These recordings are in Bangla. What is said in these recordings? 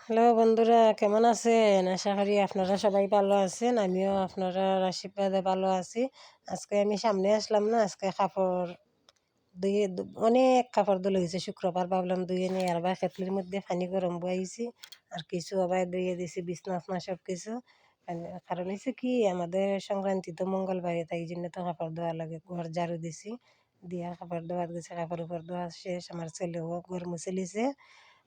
হ্যালো বন্ধুরা, কেমন আছেন? আশা করি আপনারা সবাই ভালো আছেন। আমিও আপনারা আশীর্বাদে ভালো আছি। আজকে আমি সামনে আসলাম না, আজকে কাপড় ধুয়ে অনেক কাপড় ধুলে হয়েছে। শুক্রবার ভাবলাম ধুয়ে নিয়ে আর বা কেতলির মধ্যে পানি গরম বহাইছি আর কিছু আবার ধুয়ে দিছি বিছনা ফিছনা সব কিছু। কারণ হচ্ছে কি আমাদের সংক্রান্তি তো মঙ্গলবারে, তাই জন্য তো কাপড় ধোয়া লাগে। ঘর ঝাড়ু দিছি, দিয়া কাপড় ধোয়া গেছে, কাপড় উপর ধোয়া শেষ। আমার ছেলেও ঘর মুছে লিছে,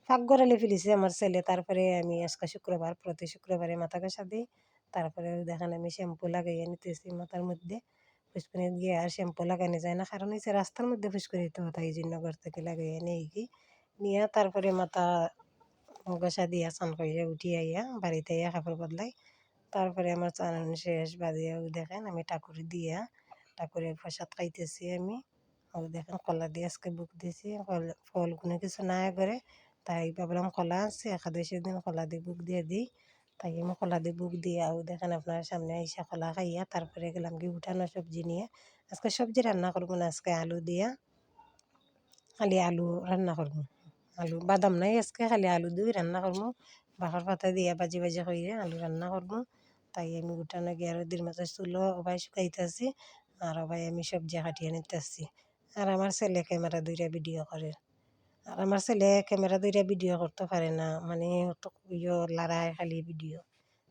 পাকঘরে ফেলেছে আমার ছেলে। তারপরে আমি আজকে শুক্রবার, প্রতি শুক্রবারে মাথা ঘষা দিই। তারপরে দেখেন আমি শ্যাম্পু লাগাইয়া নিতেছি মাথার মধ্যে। ফুসকুনি গিয়ে আর শ্যাম্পু লাগানো যায় না, কারণ হচ্ছে রাস্তার মধ্যে ফুসকুনি তো, তাই জন্য ঘর থেকে লাগাইয়া নেই কি নিয়ে তারপরে মাথা ঘষা দিয়া স্নান করিয়া উঠি আইয়া বাড়িতে আইয়া কাপড় বদলাই। তারপরে আমার চান শেষ বাদিয়া দেখেন আমি ঠাকুর দিয়া ঠাকুরের প্রসাদ খাইতেছি আমি। দেখেন কলা দিয়ে আজকে বুক দিয়েছি, ফল কোনো কিছু না করে, তাই ভাবলাম কলা আছে একাদশীর দিন কলা দিয়ে বুক দিয়ে দিই। তাই আমি কলা দিয়ে বুক দিয়ে দেখেন আপনার সামনে আইসা কলা খাইয়া তারপরে গেলাম কি উঠানো সবজি নিয়ে। আজকে সবজি রান্না করবো না, আজকে আলু দিয়া খালি আলু রান্না করবো। আলু বাদাম নাই আজকে, খালি আলু দিয়ে রান্না করবো। বাঁকর পাতা দিয়া বাজি বাজি করে আলু রান্না করবো। তাই আমি উঠানো গিয়ে আর ওদের মাঝে চুলো অবাই শুকাইতেছি আর অবাই আমি সবজি কাটিয়ে নিতেছি। আর আমার ছেলে ক্যামেরা দুইটা ভিডিও করে। আর আমার ছেলে ক্যামেরা দুইটা ভিডিও করতে পারে না, মানে তো লড়াই খালি ভিডিও।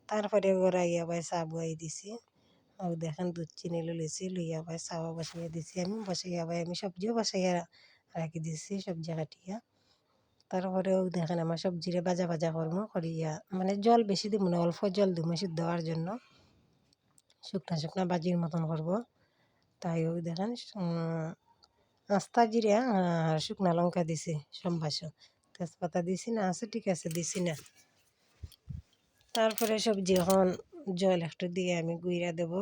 তারপরে ওরা ইয়া ভাই চা বয়াই দিছি। দেখেন দুধ চিনি লইছি, লইয়া ভাই চাও বসাইয়া দিছি, আমি বসাইয়া ভাই আমি সবজিও বসাইয়া রাখি দিছি সবজি কাটিয়া। তারপরেও দেখেন আমার সবজিরে ভাজা ভাজা করবো করিয়া, মানে জল বেশি দিব না, অল্প জল দিব সিদ্ধ হওয়ার জন্য, শুকনা শুকনা বাজির মতন করব। তাইও দেখেন আস্তা জিরা আর শুকনা লঙ্কা দিছি সম্বাস, তেজপাতা দিছি না, আছে ঠিক আছে দিছি না। তারপরে সবজি এখন জল একটু দিয়ে আমি গুইরা দেব,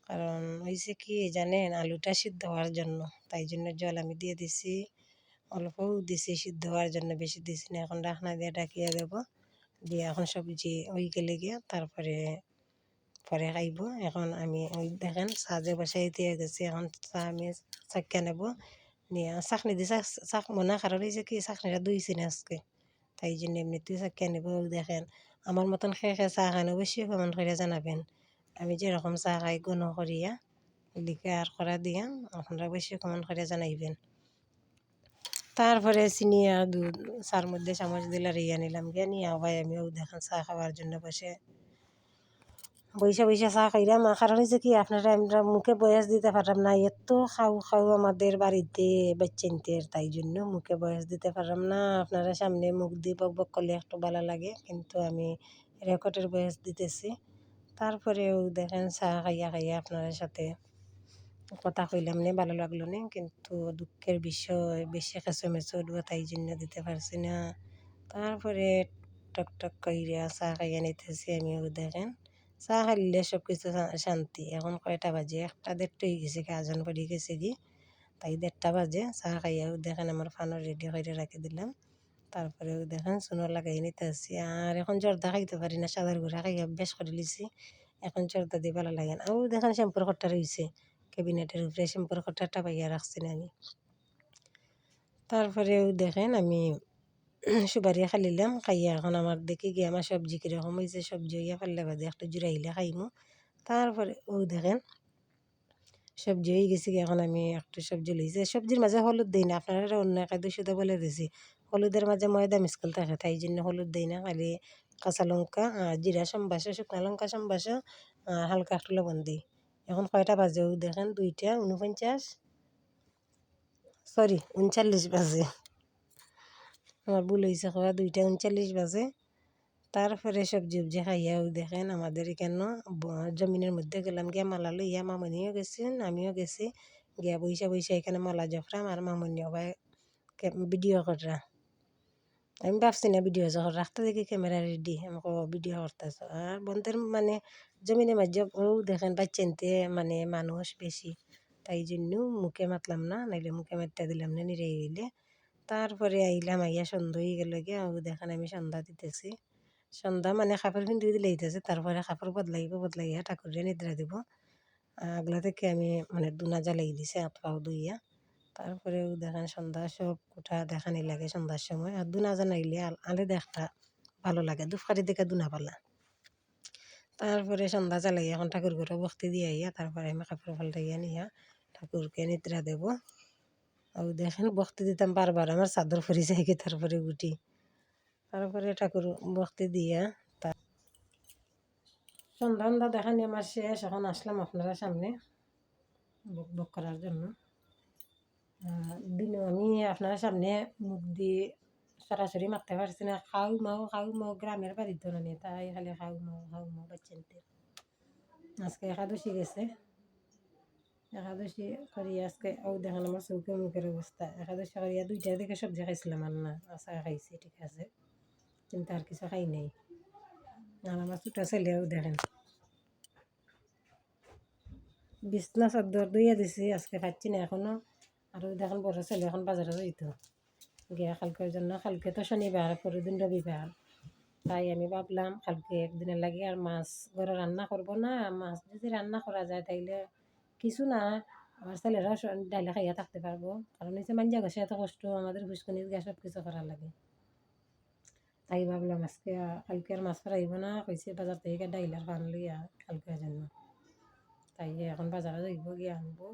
কারণ হয়েছে কি জানেন আলুটা সিদ্ধ হওয়ার জন্য, তাই জন্য জল আমি দিয়ে দিছি। অল্পও দিছি সিদ্ধ হওয়ার জন্য, বেশি দিছি না। এখন ঢাকনা দিয়ে ঢাকিয়ে দেব, দিয়ে এখন সবজি ওই গেলে গিয়া তারপরে পরে খাইব। এখন আমি ওই দেখেন চা যে বসাই দিয়ে গেছি, এখন চা আমি চাক্কা নেব নিয়ে চাকনি দিয়ে চাক মনে কারণ হয়েছে কি চাকনিটা দুইছি না আজকে, তাই জন্য এমনিতেই চাক্কা নেব। দেখেন আমার মতন খেয়ে খেয়ে চা খান অবশ্যই কমেন্ট করে জানাবেন। আমি যেরকম চা খাই গণ করিয়া লিখে আর করা দিয়া আপনারা অবশ্যই কমেন্ট করে জানাইবেন। তারপরে চিনি আর দুধ চার মধ্যে চামচ দিলে রিয়া নিলাম গিয়া নিয়ে আবার আমিও দেখেন চা খাওয়ার জন্য বৈশা বৈশা চা খাইলাম। কারণ হচ্ছে কি আপনারা আমরা মুখে বয়স দিতে পারলাম না, এত খাও খাও আমাদের বাড়িতে বাচ্চাদের, তাই জন্য মুখে বয়স দিতে পারলাম না। আপনারা সামনে মুখ দিয়ে বক বক করলে একটু ভালো লাগে, কিন্তু আমি রেকর্ডের বয়স দিতেছি। তারপরেও দেখেন চা খাইয়া খাইয়া আপনার সাথে কথা কইলাম নে, ভালো লাগলো না, কিন্তু দুঃখের বিষয় বেশি খেঁচো উঠবো, তাই জন্য দিতে পারছি না। তারপরে টক টক কইরা চা খাইয়া নিতেছি আমিও। দেখেন চা খাইলে সব কিছু শান্তি। এখন কয়টা বাজে, একটা দেড়টা হয়ে গেছে, আজান পড়ে গেছে কি, তাই দেড়টা বাজে। চা খাইয়াও দেখেন আমার ফানো রেডি করে রাখি দিলাম। তারপরেও দেখেন চুনো লাগাই নিতেছি। আর এখন জর্দা খাইতে পারি না, সাদার গুঁড়া খাইয়া বেশ করে লিছি, এখন জর্দা দিয়ে ভালো লাগে না। ও দেখেন শ্যাম্পুর খট্টা রয়েছে ক্যাবিনেটের উপরে, শ্যাম্পুর খট্টাটা পাইয়া রাখছি না আমি। তারপরেও দেখেন আমি সুপারি খালিলাম খাইয়া, এখন আমার দেখি গিয়ে আমার সবজি কীরকম হয়েছে, সবজি হইয়া ফেললে বাদে একটু জুড়াইলে খাইমু। তারপরে দেখেন সবজি হয়ে গেছে গিয়ে, এখন আমি একটু সবজি লইছি, সবজির মাঝে হলুদ দিই না, আপনারা অন্য খাদ্য শুধু বলে দিয়েছি হলুদের মাঝে ময়দা মিশকাল থাকে, তাই জন্য হলুদ দিই না। খালি কাঁচা লঙ্কা আর জিরা সম্বাসা, শুকনা লঙ্কা সম্বাসা আর হালকা একটু লবণ দিই। এখন কয়টা বাজে দেখেন 2:49, সরি 39 বাজে, আমার ভুল হয়েছে, খাওয়া 2:39 বাজে। তারপরে সবজি উবজি খাইয়া দেখেন আমাদের এখানে জমিনের মধ্যে গেলাম গিয়া মালা লইয়া, মামনিও গেছেন আমিও গেছি গিয়া বইসা বইসা এখানে মালা জফরাম আর মামনি আবার ভিডিও করা। আমি ভাবছি না ভিডিও যখন রাখতে দেখি ক্যামেরা রেডি, আমাকে ভিডিও করতেছ। আর বন্ধের মানে জমিনের মাঝে দেখেন বাচ্চানতে মানে মানুষ বেশি, তাই জন্য মুখে মাতলাম না, নাইলে মুখে মারতে দিলাম না নিরে হইলে। তারপরে আইলাম, আইয়া সন্ধ্যা হয়ে গেল গিয়া দেখেন আমি সন্ধ্যা দিতেছি। সন্ধ্যা মানে কাপড় পিন্দি দিলে দিতেছে, তারপরে কাপড় বদলাইয়া ঠাকুরের নিদ্রা দিব। আগলা থেকে আমি মানে দুনা জ্বালাই দিছে হাত পাও ধুইয়া। তারপরেও দেখেন সন্ধ্যা সব কোঠা দেখানি লাগে সন্ধ্যার সময়, আর দুনা জানাইলে আলে দেখা ভালো লাগে ধূপকাঠি দেখে দুনা পালা। তারপরে সন্ধ্যা চালাই এখন ঠাকুর ঘরে ভক্তি দিয়ে আইয়া তারপরে আমি কাপড় পাল্টাইয়া নিয়া ঠাকুরকে নিদ্রা দেব। আর দেখেন ভক্তি দিতাম বারবার আমার চাদর ফরি যাই তারপরে উঠি তারপরে ঠাকুর ভক্তি দিয়া সন্ধ্যা সন্ধ্যা দেখানি আমার শেষ। এখন আসলাম আপনারা সামনে বক বক করার জন্য। দিনও আমি আপনারা সামনে মুখ দিয়ে সরাসরি মারতে পারছি না, খাও মাও গ্রামের বাড়ির ধরনের তাই খালি খাও মাও বাচ্চাদের। আজকে একাদশী গেছে, একাদশী করি আজকে ও দেখেন আমার চৌকে মুখের অবস্থা। একাদশী করিয়া 2টার দিকে সবজি খাইছিলাম আর না আশা খাইছি ঠিক আছে, কিন্তু আর কিছু খাই নাই। আর আমার ছোটো ছেলেও দেখেন বিছনা চাদর ধুইয়া দিছি আজকে খাচ্ছি না এখনো। আর দেখেন বড় ছেলে এখন বাজারে যাইত গিয়া কালকের জন্য, কালকে তো শনিবার পরের দিন রবিবার, তাই আমি ভাবলাম কালকে একদিনের লাগে আর মাছ ঘরে রান্না করব না। মাছ যদি রান্না করা যায় তাইলে কিছু না আমার ছেলেরা ডাইলে খাইয়া থাকতে পারবো, কারণ হচ্ছে মাঞ্জা ঘষে এত কষ্ট আমাদের ফুসকুনির গ্যাস সব কিছু করা লাগে। তাই ভাবলাম আজকে কালকে আর মাছ ফেরাইব না, কইছে বাজার থেকে ডাইল আর পান লইয়া কালকের জন্য। তাই এখন বাজারে যাইব গিয়ে আনবো।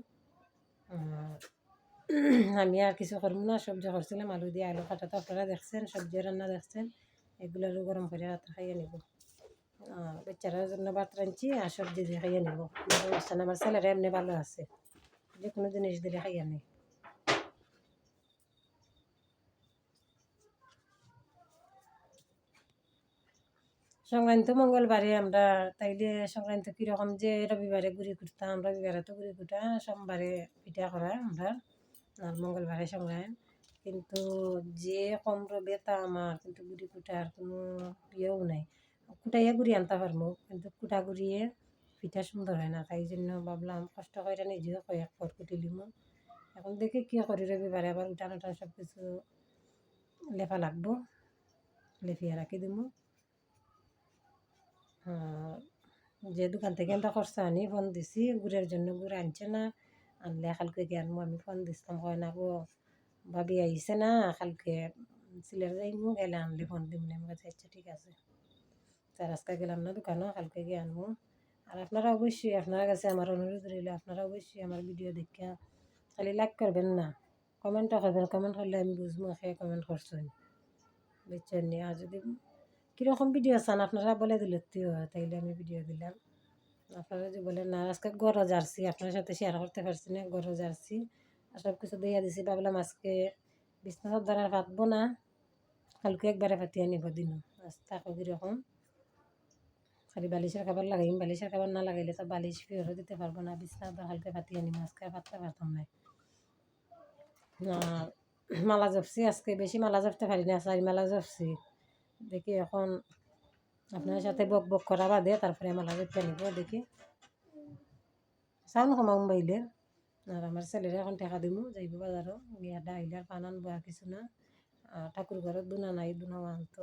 আমি আর কিছু করবো না, সবজি করছিলাম আলু দিয়ে আলু কাটা তো আপনারা দেখছেন, সবজি রান্না দেখছেন, এগুলোরও গরম করে রাত খাইয়ে নেব। বাচ্চারার জন্য ভাত রাঁধছি আর সবজি দিয়ে খাইয়ে নেব। আমার ছেলেরা এমনি ভালো আছে, যে কোনো জিনিস দিলে খাইয়ে নেই। সংক্রান্তি মঙ্গলবারে আমরা তাইলে সংক্রান্তি কীরকম যে রবিবারে গুড়ি কুটতাম, রবিবারে তো গুড়ি কুটা, সোমবারে পিঠা করা আমরা আর মঙ্গলবারে সংক্রান্তি। কিন্তু যে কম রবে তা আমার কিন্তু গুড়ি কুটার কোনো ইয়েও নাই। কুটাইয়া গুড়ি আনতে পারবো কিন্তু কুটা গুড়িয়ে পিঠা সুন্দর হয় না, তাই জন্য ভাবলাম কষ্ট করে নিজেও কয়েক পর কুটি লিমু। এখন দেখি কী করি, রবিবারে আবার উঠান উঠান সব কিছু লেফা লাগবো, লেফিয়া রাখি দিমু। যে দোকান থেকে আমরা খরচা আনি ফোন দিছি গুড়ের জন্য, গুড় আনছে না, আনলে কালকে গিয়ে আনবো। আমি ফোন দিতাম হয় না গো ভাবি আইসে না, কালকে সিলের যাইমু গেলে আনলে ফোন দিব না। আমার আচ্ছা ঠিক আছে, তার আজকে গেলাম না দোকানও, কালকে গিয়ে আনবো। আর আপনারা অবশ্যই আপনার কাছে আমার অনুরোধ রইল, আপনারা অবশ্যই আমার ভিডিও দেখা খালি লাইক করবেন না, কমেন্টও করবেন। কমেন্ট করলে আমি বুঝবো খেয়ে কমেন্ট করছেন, বুঝছেন নি। আর যদি কীরকম ভিডিও চান আপনারা বলে দিলে তাইলে আমি ভিডিও দিলাম। আপনারা যে বলেন না আজকে গরো জার্সি আপনার সাথে শেয়ার করতে পারছি না, গরো জার্সি আর সব কিছু দিয়ে দিছি। ভাবলাম আজকে বিছনা চাদর আর পাতবো না, কালকে একবারে পাতিয়া নিব দিন। আজ থাকো কীরকম, খালি বালিশের খাবার লাগাইম, বালিশের খাবার না লাগাইলে তো বালিশ ফিরও দিতে পারবো না। বিছনা তো কালকে পাতিয়া নিব, আজকে আর পাততে পারতাম না। মালা জপছি আজকে, বেশি মালা জপতে পারি না, 4 মালা জপছি। দেখি এখন আপনার সাথে বক বক করা বাদে তারপরে মালা জপতে নিব। দেখি চাউন কমাম বাইলে। আর আমার ছেলেরা এখন টাকা দিব যাইব বাজারও গিয়া ডাইল আর পান আনবো, আর কিছু না। ঠাকুর ঘরের দুনা নাই, দুনাও আনতো,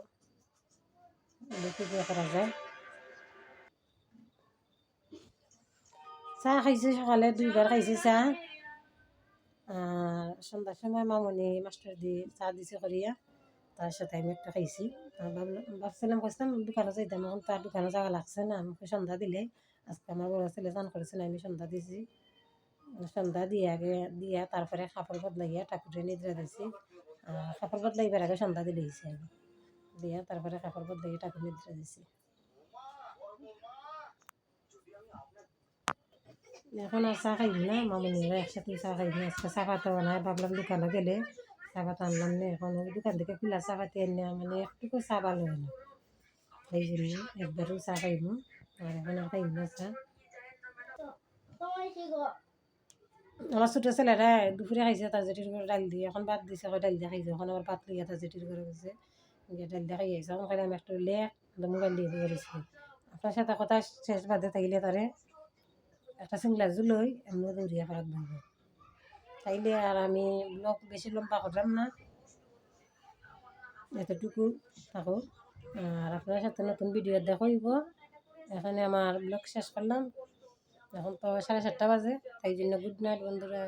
দেখি কি করা যায়। চা খাইছি সকালে 2বার খাইছি চা। আর সন্ধ্যার সময় মামনি মাস্টার দি চা দিছে করিয়া, তার সাথে আমি একটা খাইছি। ভাবছিলাম কইছিলাম দোকানে যাইতাম, এখন তার দোকানে যাওয়া লাগছে না, আমাকে সন্ধ্যা দিলে। আজকে আমার বড় ছেলে চান করেছে না, আমি সন্ধ্যা দিছি। সন্ধ্যা দিয়া তারপরে কাপড় বদলাইয়া ঠাকুরের নিদ্রা দিছি। কাপড় বদলাইবার আগে সন্ধ্যা দিলেইছি আমি, দিয়া তারপরে কাপড় বদলাইয়া ঠাকুর নিদ্রা দিছি। এখন আর চা খাইব না, মামনিরা একসাথে চা খাইব। আজকে চা পাতাও নাই, ভাবলাম দোকানে গেলে চা পাতা আনলাম না। এখন দোকান থেকে খোলা চা পাতি আনি মানে একটুকু চা ভালো হয় না, এই জন্য একবারও চা খাইব। আর এখন আর খাইব না চা। আমার ছোটো ছেলেরা দুপুরে খাইছে তার জেঠির ঘরে ডাল দিয়ে, এখন ভাত দিছে ডাল দিয়ে খাইছে। এখন আবার ভাত লইয়া তার জেঠির ঘরে গেছে, গিয়ে ডাল দিয়ে খাই আইছে। এখন খাইলে আমি একটু লেখ মোবাইল দিয়ে গেছি। আপনার সাথে কথা শেষ বাদে থাকলে তারে একটা সিংলা জুলই এমনি দৌড়িয়া ফেরত বলবো, তাইলে আর আমি ব্লগ বেশি লম্বা করলাম না, এতটুকু থাকো। আর আপনার সাথে নতুন ভিডিও দেখাইব। এখানে আমার ব্লগ শেষ করলাম, এখন তো 7:30 বাজে, তাই জন্য গুড নাইট বন্ধুরা।